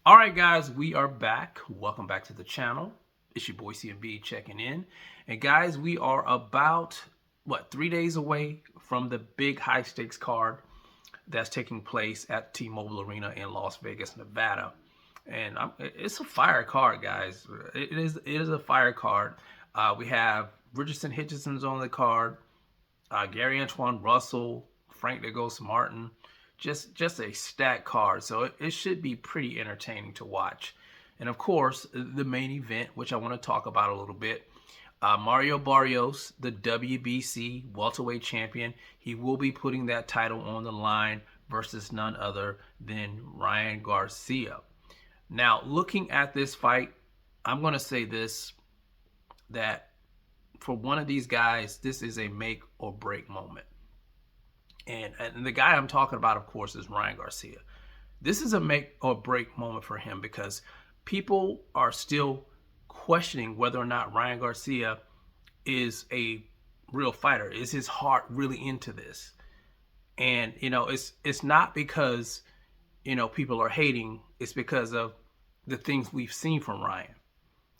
All right, guys, we are back. Welcome back to the channel. It's your boy CMB checking in. And guys, we are about, 3 days away from the big high stakes card that's taking place at T-Mobile Arena in Las Vegas, Nevada. And it's a fire card, guys. It is a fire card. We have Richardson Hitchenson's on the card, Gary Antoine Russell, Frank DeGos Martin. Just a stacked card, so it should be pretty entertaining to watch. And of course, the main event, which I want to talk about a little bit, Mario Barrios, the WBC welterweight champion, he will be putting that title on the line versus none other than Ryan Garcia. Now, looking at this fight, I'm going to say this, that for one of these guys, this is a make or break moment. And the guy I'm talking about, of course, is Ryan Garcia. This is a make or break moment for him because people are still questioning whether or not Ryan Garcia is a real fighter. Is his heart really into this? And, it's not because, people are hating. It's because of the things we've seen from Ryan.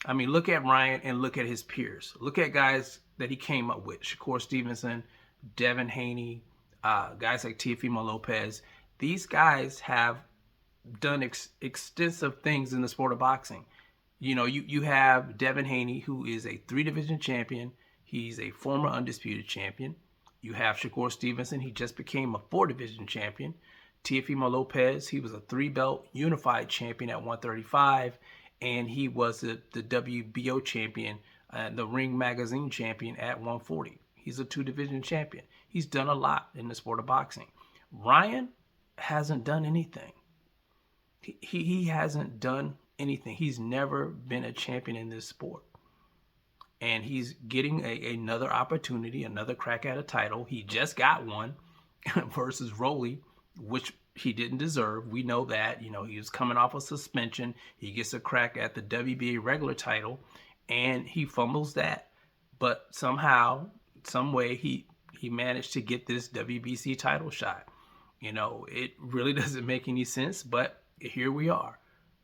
I mean, look at Ryan and look at his peers. Look at guys that he came up with. Shakur Stevenson, Devin Haney, guys like Teofimo Lopez. These guys have done extensive things in the sport of boxing. You have Devin Haney, who is a 3-division champion. He's a former undisputed champion. You have Shakur Stevenson. He just became a 4-division champion. Teofimo Lopez, he was a 3-belt unified champion at 135, and he was the WBO champion and the Ring Magazine champion at 140. He's a 2-division champion. He's done a lot in the sport of boxing. Ryan hasn't done anything. He hasn't done anything. He's never been a champion in this sport. And he's getting another opportunity, another crack at a title. He just got one versus Rolly, which he didn't deserve. We know that. He was coming off a suspension. He gets a crack at the WBA regular title, and he fumbles that. But somehow, some way, he managed to get this WBC title shot. It really doesn't make any sense, but here we are.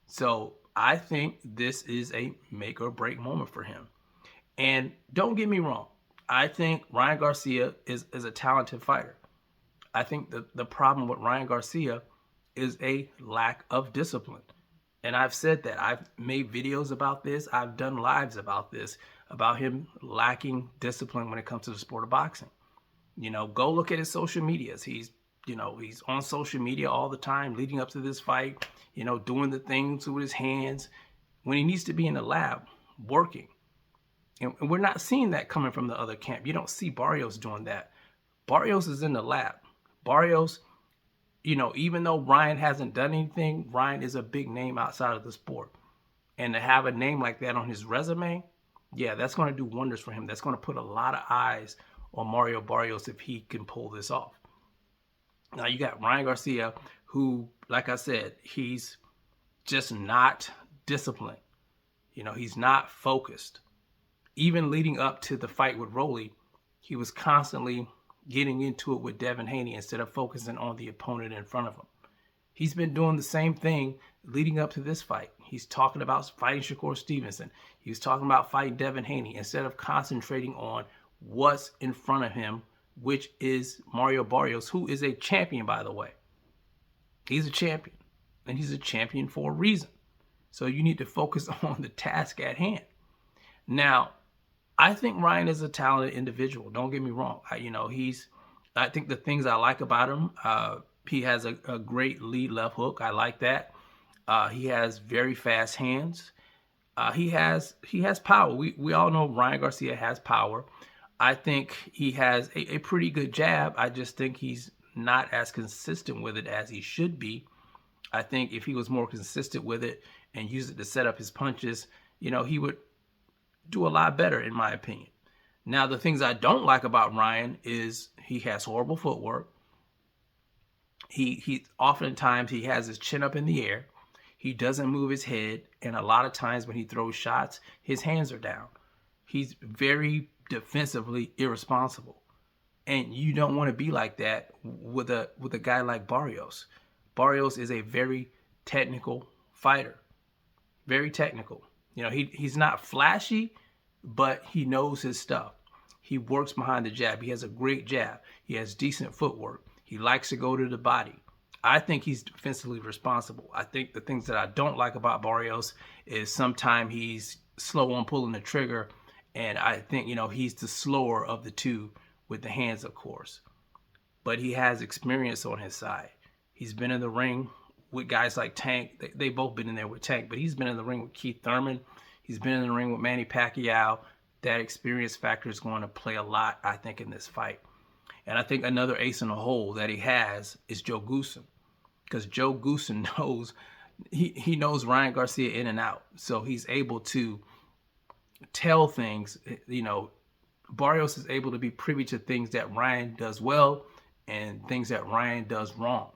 So I think this is a make or break moment for him. And don't get me wrong, I think Ryan Garcia is a talented fighter. I think the problem with Ryan Garcia is a lack of discipline. And I've said that. I've made videos about this. I've done lives about this, about him lacking discipline when it comes to the sport of boxing. Go look at his social medias. He's on social media all the time leading up to this fight, doing the things with his hands when he needs to be in the lab working. And we're not seeing that coming from the other camp. You don't see Barrios doing that. Barrios is in the lab. Barrios, even though Ryan hasn't done anything, Ryan is a big name outside of the sport. And to have a name like that on his resume, yeah, that's going to do wonders for him. That's going to put a lot of eyes on Mario Barrios if he can pull this off. Now you got Ryan Garcia, who, like I said, he's just not disciplined. He's not focused. Even leading up to the fight with Rolly, he was constantly getting into it with Devin Haney instead of focusing on the opponent in front of him. He's been doing the same thing leading up to this fight. He's talking about fighting Shakur Stevenson. He was talking about fighting Devin Haney instead of concentrating on what's in front of him, which is Mario Barrios, who is a champion, by the way. He's a champion, and he's a champion for a reason. So you need to focus on the task at hand. Now, I think Ryan is a talented individual. Don't get me wrong. I think the things I like about him, he has a great lead left hook. I like that. He has very fast hands. He has power. We all know Ryan Garcia has power. I think he has a pretty good jab. I just think he's not as consistent with it as he should be. I think if he was more consistent with it and use it to set up his punches, he would do a lot better, in my opinion. Now, the things I don't like about Ryan is he has horrible footwork. He oftentimes he has his chin up in the air. He doesn't move his head, and a lot of times when he throws shots, his hands are down. He's very defensively irresponsible. And you don't want to be like that with a guy like Barrios. Barrios is a very technical fighter. Very technical. You know, he's not flashy, but he knows his stuff. He works behind the jab. He has a great jab. He has decent footwork. He likes to go to the body. I think he's defensively responsible. I think the things that I don't like about Barrios is sometimes he's slow on pulling the trigger, and I think, you know, he's the slower of the two with the hands, of course. But he has experience on his side. He's been in the ring with guys like Tank. They both been in there with Tank, but he's been in the ring with Keith Thurman. He's been in the ring with Manny Pacquiao. That experience factor is going to play a lot, I think, in this fight. And I think another ace in the hole that he has is Joe Goossen, because Joe Goossen knows, he knows Ryan Garcia in and out. So he's able to tell things, you know, Barrios is able to be privy to things that Ryan does well and things that Ryan does wrong.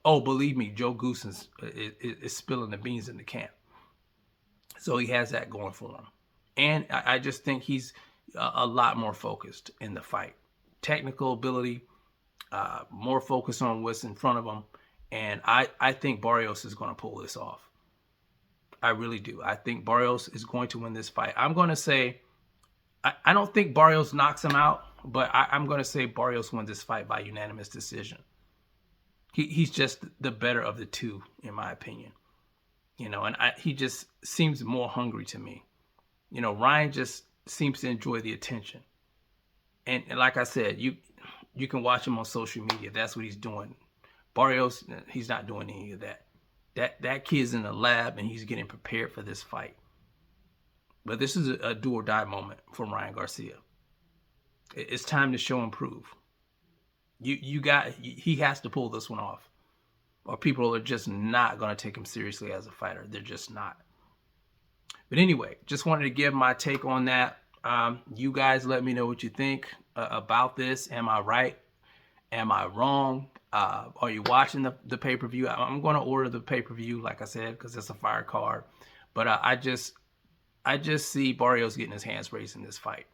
Oh, believe me, Joe Goossen is spilling the beans in the camp. So he has that going for him. And I just think he's a lot more focused in the fight. Technical ability, more focus on what's in front of him. And I think Barrios is going to pull this off. I really do. I think Barrios is going to win this fight. I'm going to say, I don't think Barrios knocks him out, but I'm going to say Barrios wins this fight by unanimous decision. He's just the better of the two, in my opinion. You know, and he just seems more hungry to me. You know, Ryan just seems to enjoy the attention. And like I said, you can watch him on social media. That's what he's doing. Barrios, he's not doing any of that. That kid's in the lab and he's getting prepared for this fight. But this is a do or die moment for Ryan Garcia. It's time to show and prove. He has to pull this one off, or people are just not going to take him seriously as a fighter. They're just not. But anyway, just wanted to give my take on that. You guys let me know what you think about this. Am I right? Am I wrong? Are you watching the pay-per-view? I'm going to order the pay-per-view, like I said, because it's a fire card. But I just see Barrios getting his hands raised in this fight.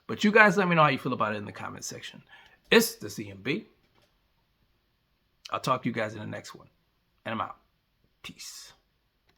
But you guys let me know how you feel about it in the comment section. It's the CMB. I'll talk to you guys in the next one. And I'm out. Peace.